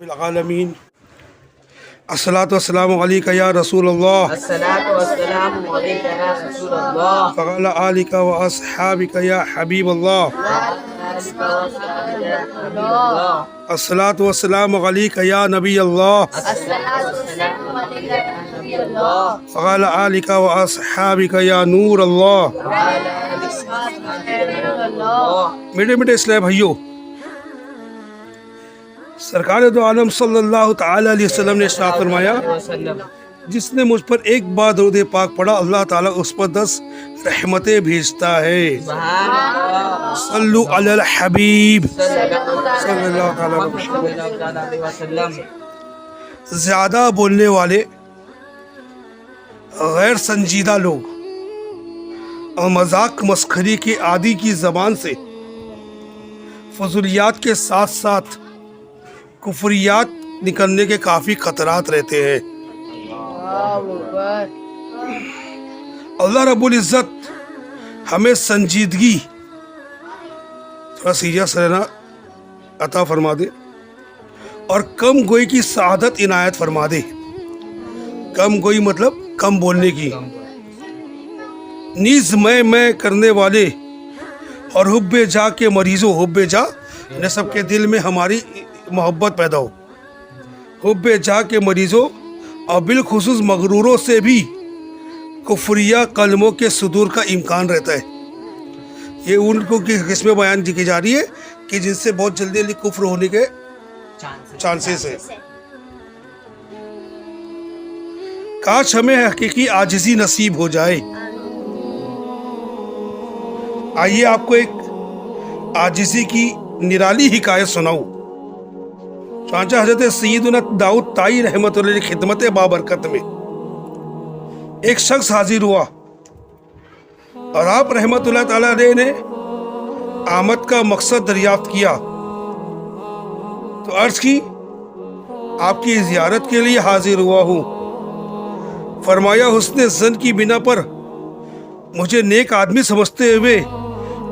العالمین الصلاۃ والسلام علیک یا رسول اللہ الصلاة والسلام عليك يا رسول الله وعلی آلک و اصحابک یا حبیب اللہ الصلاۃ والسلام علیک یا نبی اللہ وعلی آلک و اصحابک یا نور اللہ۔ میٹھے میٹھے اسلام بھائیو، سرکار دو عالم صلی اللہ تعالی علیہ وسلم نے ارشاد فرمایا، جس نے مجھ پر ایک بار درود پاک پڑھا اللہ تعالیٰ اس پر 10 رحمتیں بھیجتا ہے۔ صلو علی الحبیب صلی اللہ تعالی علیہ وسلم۔ زیادہ بولنے والے، غیر سنجیدہ لوگ اور مذاق مسخری کے عادی کی زبان سے فضولیات کے ساتھ ساتھ کفریات نکلنے کے کافی خطرات رہتے ہیں۔ اللہ رب العزت ہمیں سنجیدگی، تھوڑا سیریس رہنا عطا فرما دے اور کم گوئی کی سعادت عنایت فرما دے۔ کم گوئی مطلب کم بولنے کی، نیز میں کرنے والے اور حب جا کے مریضوں، حب جا یعنی سب کے دل میں ہماری محبت پیدا ہو، حب جا کے مریضوں اور بالخصوص مغروروں سے بھی کفریہ کلموں کے صدور کا امکان رہتا ہے۔ یہ ان کو قسمیں بیان کی جا رہی ہے کہ جن سے بہت جلدی کفر ہونے کے چانسز ہیں۔ کاش ہمیں حقیقی عاجزی نصیب ہو جائے۔ آئیے آپ کو ایک عاجزی کی نرالی حکایت سناؤں۔ چانچہ حضرت سیدنا داؤد طائی رحمۃ اللہ علیہ خدمت بابرکت میں ایک شخص حاضر ہوا اور آپ رحمۃ اللہ تعالی علیہ نے آمد کا مقصد دریافت کیا تو عرض کی، آپ کی زیارت کے لیے حاضر ہوا ہوں۔ فرمایا، حسن ظن کی بنا پر مجھے نیک آدمی سمجھتے ہوئے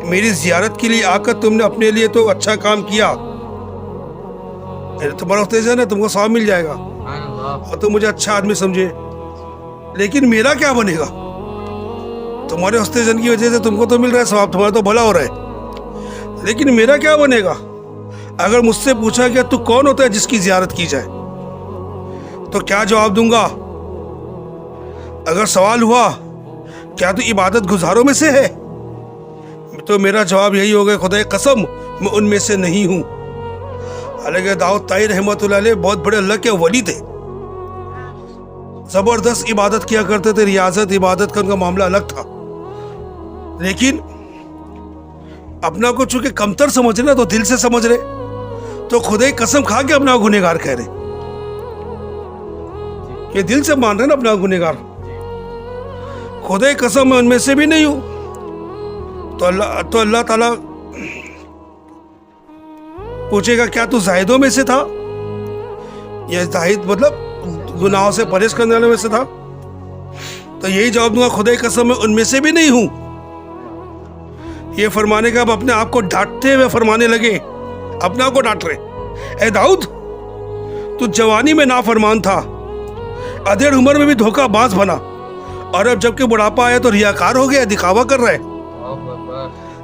میری زیارت کے لیے آ کر تم نے اپنے لیے تو اچھا کام کیا، تمہارا ہے نا، تم کو ثواب مل جائے گا اور تم مجھے اچھا آدمی سمجھے، لیکن میرا کیا بنے گا؟ تمہارے حسن ظن کی وجہ سے تم کو تو مل رہا ہے ثواب، تمہارا تو بھلا ہو رہا ہے، لیکن میرا کیا بنے گا؟ اگر مجھ سے پوچھا گیا تو کون ہوتا ہے جس کی زیارت کی جائے تو کیا جواب دوں گا؟ اگر سوال ہوا کیا تو عبادت گزاروں میں سے ہے تو میرا جواب یہی ہوگا، خدا قسم میں ان میں سے نہیں ہوں۔ حالانکہ داؤد طائی رحمۃ اللہ علیہ بہت بڑے اللہ کے ولی تھے، زبردست عبادت کیا کرتے تھے، ریاضت عبادت کا ان کا معاملہ الگ تھا، لیکن اپنا کو چونکہ کمتر سمجھ رہے نا تو دل سے سمجھ رہے تو خدا قسم کھا کے اپنا گنہگار کہہ رہے، یہ دل سے مان رہے نا اپنا گنہگار، خدا قسم میں ان میں سے بھی نہیں ہوں۔ تو اللہ تعالیٰ پوچھے گا، کیا تو زاہدوں میں سے تھا؟ یا زاہد مطلب گناہوں سے پرہیز کرنے والوں میں سے تھا؟ تو یہی جواب دوں گا، خدا قسم میں ان میں سے بھی نہیں ہوں۔ یہ فرمانے کا اب اپنے آپ کو ڈانٹتے ہوئے فرمانے لگے، اپنے آپ کو ڈانٹ رہے، اے داؤد تو جوانی میں نافرمان تھا، ادھیڑ عمر میں بھی دھوکہ باز بنا، اور اب جب کہ بڑھاپا آیا تو ریاکار ہو گیا، دکھاوا کر رہے۔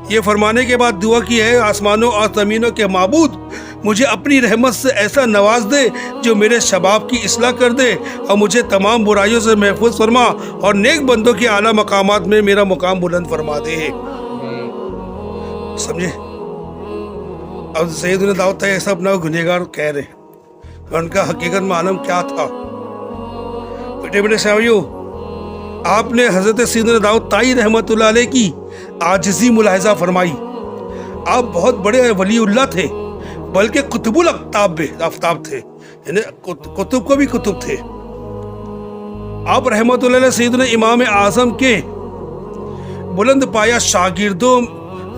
یہ فرمانے کے بعد دعا کی ہے، آسمانوں اور زمینوں کے معبود مجھے اپنی رحمت سے ایسا نواز دے جو میرے شباب کی اصلاح کر دے اور مجھے تمام برائیوں سے محفوظ فرما اور نیک بندوں کے اعلیٰ مقامات میں میرا مقام بلند فرما دے۔ سمجھے؟ اب سیدنا داؤد طائی ایسا اپنا گنہگار کہہ رہے ہیں، ان کا حقیقت میں عالم کیا تھا؟ بیٹے بیٹے سامعیو، آپ نے حضرت سیدنا داؤد طائی رحمۃ اللہ علیہ کی عاجزی ملاحظہ فرمائی۔ آپ بہت بڑے ولی اللہ تھے، بلکہ قطب آفتاب تھے، یعنی قطب کو بھی قطب تھے۔ آپ رحمۃ اللہ علیہ سیدنا امام اعظم کے بلند پایا شاگردوں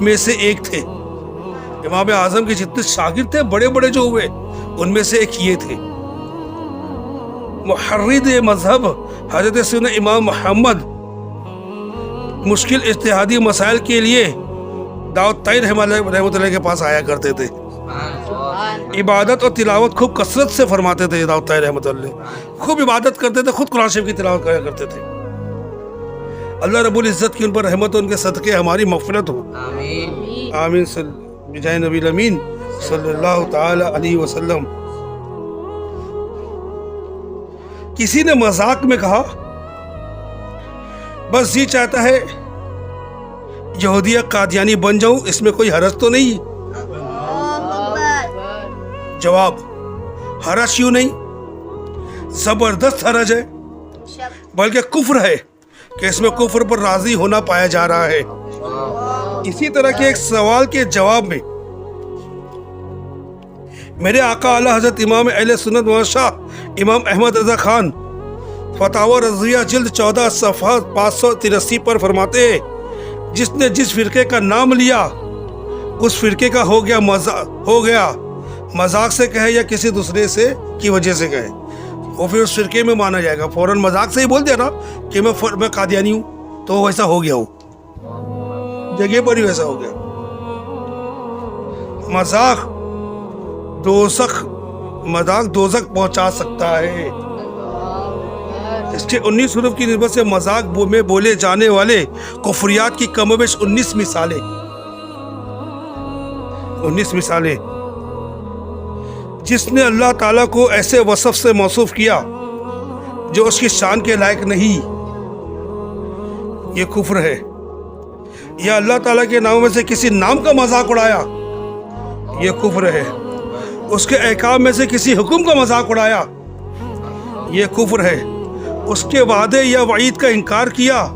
میں سے ایک تھے۔ امام اعظم کے جتنے شاگرد تھے بڑے بڑے جو ہوئے ان میں سے ایک یہ تھے۔ محرد مذہب حضرت سیدنا امام محمد مشکل اجتہادی مسائل کے لیے داؤد طائی رحمۃ اللہ کے پاس آیا کرتے تھے۔ इबादत और तिलावत खूब कसरत से फरमाते थे। दाऊद ताई रहमतुल्लाह खूब इबादत करते थे, खुद कुरान शरीफ की तिलावत किया करते थे। अल्लाह रब्बुल इज़्ज़त की उन पर रहमत, उनके सदक़े हमारी मग़फ़िरत हो। आमीन। आमीन बिजाय नबी अमीन सल्लल्लाहु ताला अलैहि वसल्लम। किसी ने मजाक में कहा, बस जी चाहता है यहूदिया कादियानी बन जाऊं, इसमें कोई हरज तो नहीं? जवाब, हरज क्यों नहीं, जबरदस्त हरज है, बल्कि कुफ्र है कि इसमें कुफ्र पर राजी होना पाया जा रहा है। इसी तरह के एक सवाल के जवाब में मेरे आका आला हजरत इमाम अहले सुन्नत व शाह इमाम अहमद रजा खान फतावा रज़िया जिल्द 14 सफ़हा 583 पर फरमाते हैं, जिसने जिस फिरके का नाम लिया उस फिरके का हो गया मजाक से कहे या किसी दूसरे से की वजह से कहे, वो फिर उस फिरके में माना जाएगा। फौरन मजाक से ही बोल दिया ना कि मैं कादियानी हूँ, तो वैसा हो गया, हो जगह पर ही वैसा हो गया। मजाक दोज़ख पहुंचा सकता है। इसके 19 हुरूफ की निस्बत से मजाक में बोले जाने वाले कुफ्रियात की कमोबेश 19 मिसालें। जिसने अल्लाह ताला को ऐसे वसफ से मौसूफ किया जो उसकी शान के लायक नहीं, ये कुफ्र है। या अल्लाह ताला के नाम में से किसी नाम का मजाक उड़ाया, ये कुफ्र है। उसके अहकाम में से किसी हुक्म का मजाक उड़ाया, ये कुफ्र है। उसके वादे या वईद का इनकार किया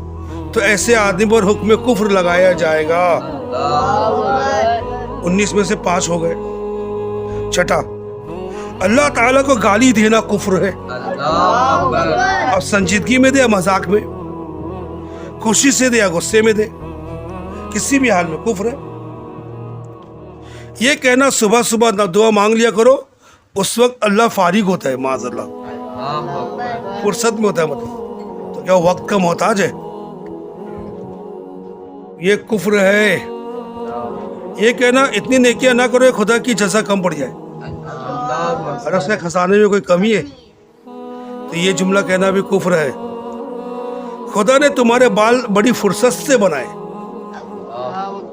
तो ऐसे आदमी पर हुक्म कुफ्र लगाया जाएगा। 19 में से 5 हो गए। छठा, अल्लाह ताला को गाली देना कुफ्र है। अब संजीदगी में दे या मजाक में, खुशी से दे या गुस्से में दे, किसी भी हाल में कुफ्र है। ये कहना सुबह सुबह ना दुआ मांग लिया करो, उस वक्त अल्लाह फारिग होता है, माज़अल्लाह फुर्सत में होता है, मतलब तो क्या वक्त का मोहताज है? ये कुफ्र है। ये कहना इतनी नेकियां ना करो खुदा की जज़ा कम पड़ जाए, अगर उसके खजाने में कोई कमी है तो ये जुमला कहना भी कुफ्र है। खुदा ने तुम्हारे बाल बड़ी फुर्सत से बनाए,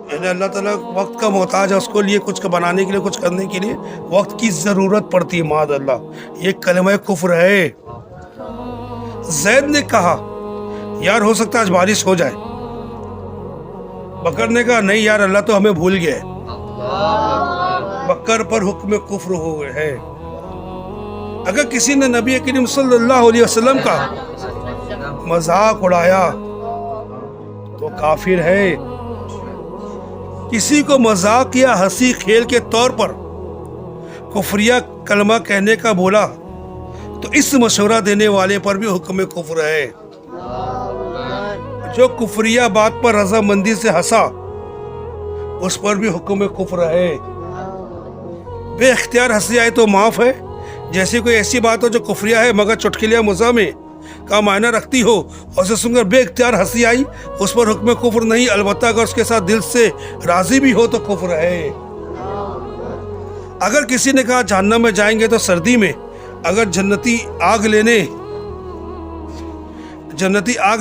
यानी अल्लाह ताला वक्त का मोहताज है, उसको लिए कुछ बनाने के लिए, कुछ करने के लिए वक्त की ज़रूरत पड़ती है। माज़अल्लाह ये कलमा कुफ्र है। ज़ैद ने कहा, यार हो सकता है आज बारिश हो जाए। बकर ने कहा, नहीं यार अल्लाह तो हमें भूल गया है। बकर पर हुक्म कुफ्र हो गए है। अगर किसी ने नबी करीम सल्लल्लाहु अलैहि वसल्लम का मजाक उड़ाया तो काफिर है। किसी को मजाक या हंसी खेल के तौर पर कुफरिया कलमा कहने का बोला तो इस मशवरा देने वाले पर भी हुक्म कुफ्र है। जो कुफरिया बात पर रजामंदी से हंसा उस पर भी हुक्म कुफ्र है। बे इख्तियार हंसी आए तो माफ़ है, जैसी कोई ऐसी बात हो जो कुफरिया है मगर चुटकिलिया मज़ा में का मायना रखती हो और उसे सुनकर बे इख्तियार हंसी आई, उस पर हुक्म कुफ्र नहीं। अलबत्ता अगर उसके साथ दिल से राज़ी भी हो तो कुफ्र है। अगर किसी ने कहा जहन्नम में जाएंगे तो सर्दी में, अगर जन्नती आग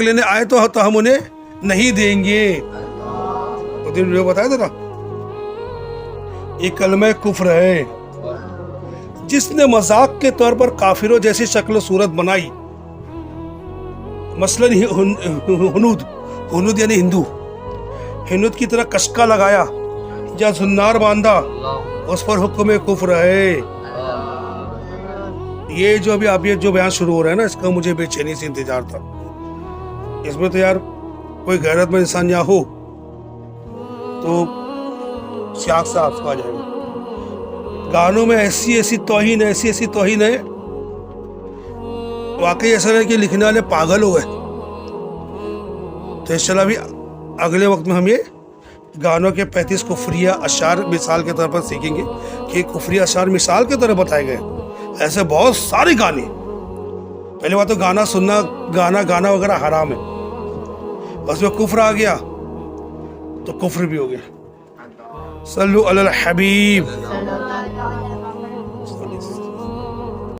लेने आए तो हम उन्हें नहीं देंगे। वो दिन जो बताया था ना, ये कलमा कुफ्र है। जिसने मजाक के तौर पर काफिरों जैसी शक्ल सूरत बनाई, मसलन हुनूद यानी हिंदू की तरह कशका लगाया या जुन्नार बांधा, उस पर हुक्म कुफ्र है। ये जो अभी आप ये जो बयान शुरू हो रहा है ना, इसका मुझे बेचैनी से इंतजार था। इसमें तो यार कोई गैरतमंद इंसान या हो तो शाख से आपको आ जाएगा। गानों में ऐसी तौहीन है, वाकई ऐसा है कि लिखने वाले पागल हो गए। तो इंशाल्लाह भी अगले वक्त में हम ये गानों के 35 कुफरिया अशार मिसाल के तौर पर सीखेंगे कि कुफरिया अशार मिसाल के तरह बताए गए। ऐसे बहुत सारे गाने, पहले बात तो गाना सुनना, गाना वगैरह हराम है, उसमें कुफ्र आ गया तो कुफ्र भी हो गया। सल्लु अलल हबीब।